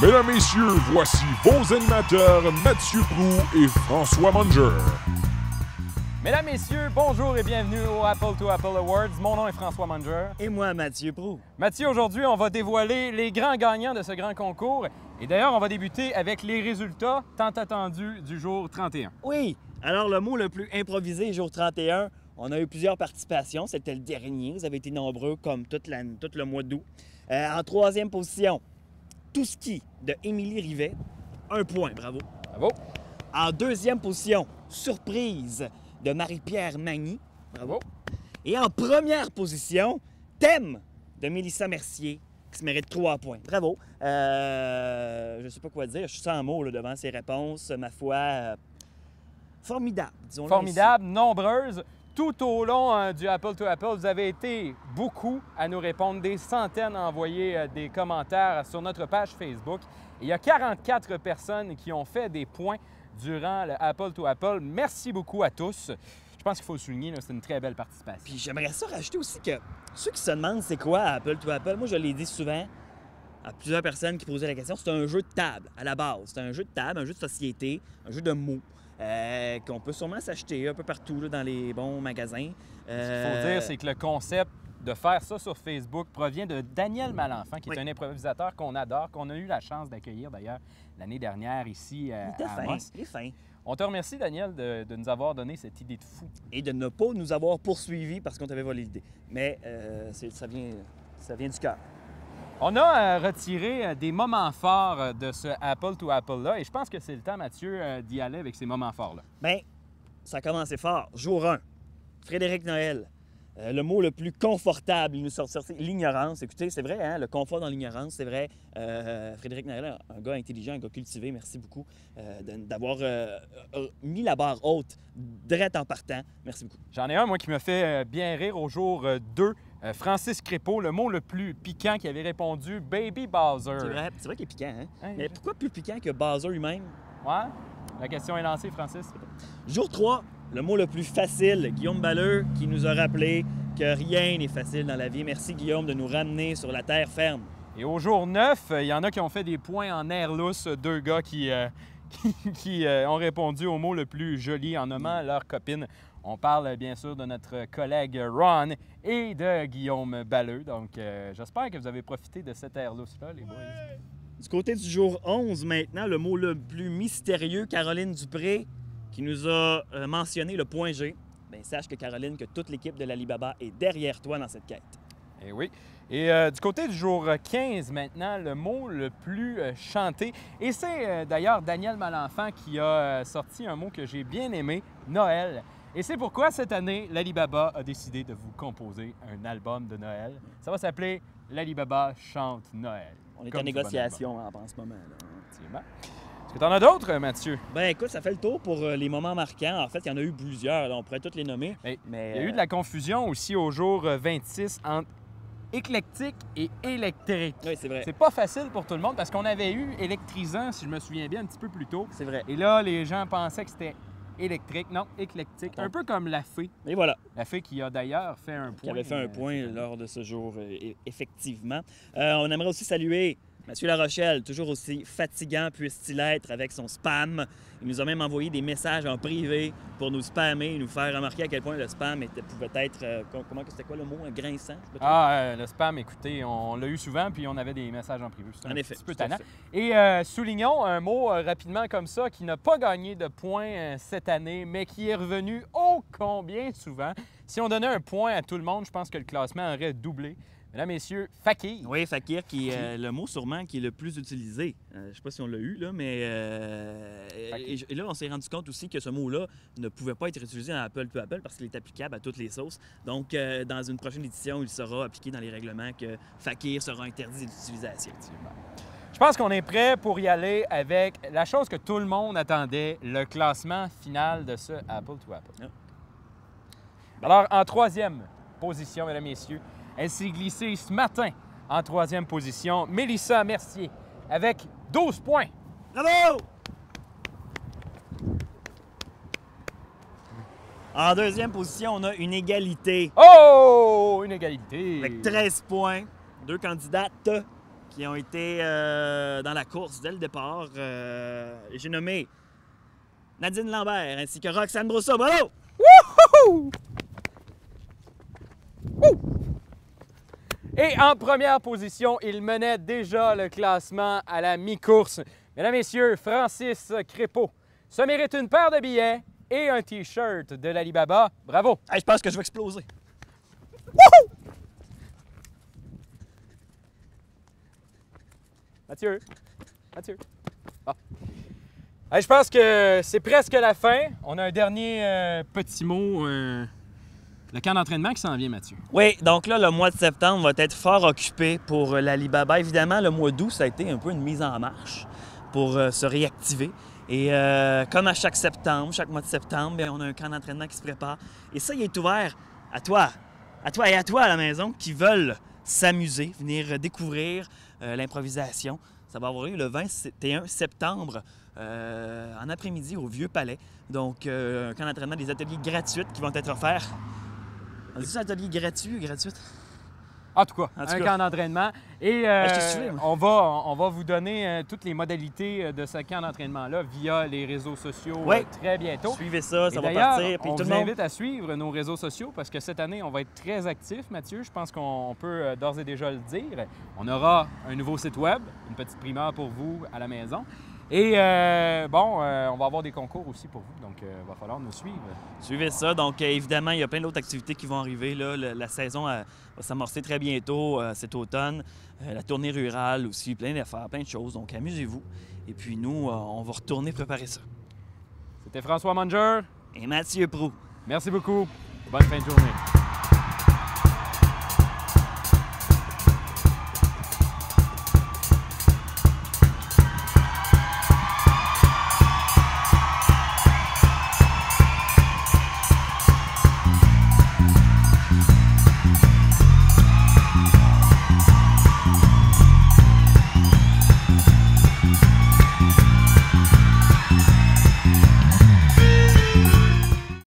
Mesdames, Messieurs, voici vos animateurs Mathieu Prou et François Manger. Mesdames, Messieurs, bonjour et bienvenue au Apple to Apple Awards. Mon nom est François Manger. Et moi, Mathieu Prou. Mathieu, aujourd'hui, on va dévoiler les grands gagnants de ce grand concours. Et d'ailleurs, on va débuter avec les résultats tant attendus du jour 31. Oui, alors le mot le plus improvisé, jour 31, on a eu plusieurs participations. C'était le dernier. Vous avez été nombreux comme tout le mois d'août. En troisième position, Tout ski de Émilie Rivet. 1 point, bravo. Bravo. En deuxième position, Surprise de Marie-Pierre Magny. Bravo. Et en première position, Thème de Mélissa Mercier, qui se mérite 3 points. Bravo. Je ne sais pas quoi dire. Je suis sans mots là, devant ces réponses. Ma foi, formidable, disons-le. Formidable, nombreuses. Tout au long du Apple to Apple, vous avez été beaucoup à nous répondre, des centaines à envoyer des commentaires sur notre page Facebook. Et il y a 44 personnes qui ont fait des points durant le Apple to Apple. Merci beaucoup à tous. Je pense qu'il faut le souligner, c'est une très belle participation. Puis j'aimerais ça rajouter aussi que ceux qui se demandent c'est quoi Apple to Apple, moi je l'ai dit souvent à plusieurs personnes qui posaient la question, c'est un jeu de table à la base. C'est un jeu de table, un jeu de société, un jeu de mots. Qu'on peut sûrement s'acheter un peu partout là, dans les bons magasins. Ce qu'il faut dire, c'est que le concept de faire ça sur Facebook provient de Daniel Malenfant, qui est un improvisateur qu'on adore, qu'on a eu la chance d'accueillir d'ailleurs l'année dernière ici à Amos. Il est fin. On te remercie, Daniel, de nous avoir donné cette idée de fou. Et de ne pas nous avoir poursuivis parce qu'on t'avait volé l'idée. Mais ça vient du cœur. On a retiré des moments forts de ce Apple to Apple-là et je pense que c'est le temps, Mathieu, d'y aller avec ces moments forts-là. Bien, ça a commencé fort. Jour 1, Frédéric Noël. Le mot le plus confortable, il nous sort l'ignorance. Écoutez, c'est vrai, hein, le confort dans l'ignorance, c'est vrai. Frédéric Noël, un gars intelligent, un gars cultivé, merci beaucoup d'avoir mis la barre haute, direct en partant. Merci beaucoup. J'en ai un, moi, qui me fait bien rire au jour 2. Francis Crépeau, le mot le plus piquant qui avait répondu « Baby Bowser ». C'est vrai qu'il est piquant, hein? Mais pourquoi plus piquant que Bowser lui-même? Ouais, la question est lancée, Francis. Jour 3, le mot le plus facile, Guillaume Balleux, qui nous a rappelé que rien n'est facile dans la vie. Merci, Guillaume, de nous ramener sur la terre ferme. Et au jour 9, il y en a qui ont fait des points en air lousse, 2 gars qui ont répondu au mot le plus joli en nommant leur copine. On parle bien sûr de notre collègue Ron et de Guillaume Balleux. Donc, j'espère que vous avez profité de cet air lousse-là, les boys. Du côté du jour 11, maintenant, le mot le plus mystérieux, Caroline Dupré, qui nous a mentionné le point G. Bien, sache que Caroline, que toute l'équipe de l'Alibaba est derrière toi dans cette quête. Eh oui. Et du côté du jour 15, maintenant, le mot le plus chanté. Et c'est d'ailleurs Daniel Malenfant qui a sorti un mot que j'ai bien aimé, Noël. Et c'est pourquoi cette année, l'Alibaba a décidé de vous composer un album de Noël. Ça va s'appeler l'Alibaba chante Noël. On est en négociation en ce moment. Effectivement. Est-ce que tu en as d'autres, Mathieu? Ben écoute, ça fait le tour pour les moments marquants. En fait, il y en a eu plusieurs. Là, on pourrait tous les nommer. Mais il y a eu de la confusion aussi au jour 26 entre éclectique et électrique. Oui, c'est vrai. C'est pas facile pour tout le monde parce qu'on avait eu électrisant, si je me souviens bien, un petit peu plus tôt. C'est vrai. Et là, les gens pensaient que c'était électrique. Non, éclectique. Un peu comme la fée. Et voilà. La fée qui a d'ailleurs fait un point. Qui avait fait un point lors de ce jour, effectivement. On aimerait aussi saluer Mathieu Larochelle, toujours aussi fatigant puisse-t-il être avec son spam. Il nous a même envoyé des messages en privé pour nous spammer, nous faire remarquer à quel point le spam pouvait être, c'était quoi le mot, grinçant? Le spam, écoutez, on l'a eu souvent, puis on avait des messages en privé. En effet. Un petit peu tannant. Et soulignons un mot rapidement comme ça, qui n'a pas gagné de points cette année, mais qui est revenu ô combien souvent. Si on donnait un point à tout le monde, je pense que le classement aurait doublé. Mesdames, messieurs, Fakir. Oui, Fakir, qui est le mot sûrement qui est le plus utilisé. Je ne sais pas si on l'a eu, là, mais... et là, on s'est rendu compte aussi que ce mot-là ne pouvait pas être utilisé dans Apple to Apple parce qu'il est applicable à toutes les sauces. Donc, dans une prochaine édition, il sera appliqué dans les règlements que Fakir sera interdit d'utilisation. Je pense qu'on est prêt pour y aller avec la chose que tout le monde attendait, le classement final de ce Apple to Apple. Ah. Alors, en troisième position, mesdames, messieurs, elle s'est glissée ce matin en troisième position, Mélissa Mercier, avec 12 points. Bravo! En deuxième position, on a une égalité. Oh! Une égalité. Avec 13 points. 2 candidates qui ont été dans la course dès le départ. J'ai nommé Nadine Lambert ainsi que Roxane Brousseau. Bravo! Wouhou! Et en première position, il menait déjà le classement à la mi-course. Mesdames, Messieurs, Francis Crépeau se mérite une paire de billets et un T-shirt de l'Alibaba. Bravo! Hey, je pense que je vais exploser. Wouhou! Mathieu. Ah. Hey, je pense que c'est presque la fin. On a un dernier petit mot. Le camp d'entraînement qui s'en vient, Mathieu. Oui, donc là, le mois de septembre va être fort occupé pour l'Alibaba. Évidemment, le mois d'août, ça a été un peu une mise en marche pour se réactiver. Et comme à chaque mois de septembre, bien, on a un camp d'entraînement qui se prépare. Et ça, il est ouvert à toi et à toi à la maison qui veulent s'amuser, venir découvrir l'improvisation. Ça va avoir lieu le 21 septembre en après-midi au Vieux Palais. Donc, un camp d'entraînement, des ateliers gratuits qui vont être offerts. On dit ça, atelier gratuit ou gratuite? En tout cas, un camp d'entraînement. Et je t'ai suivi, on va vous donner toutes les modalités de ce camp d'entraînement-là via les réseaux sociaux très bientôt. Suivez ça, ça va d'ailleurs, partir. Puis on tout vous le monde invite à suivre nos réseaux sociaux parce que cette année, on va être très actifs, Mathieu. Je pense qu'on peut d'ores et déjà le dire. On aura un nouveau site web, une petite primeur pour vous à la maison. Et on va avoir des concours aussi pour vous, donc il va falloir nous suivre. Suivez ça. Donc, évidemment, il y a plein d'autres activités qui vont arriver. Là. La saison va s'amorcer très bientôt cet automne. La tournée rurale aussi, plein d'affaires, plein de choses. Donc, amusez-vous. Et puis, nous, on va retourner préparer ça. C'était François Manger et Mathieu Proulx. Merci beaucoup. Bonne fin de journée.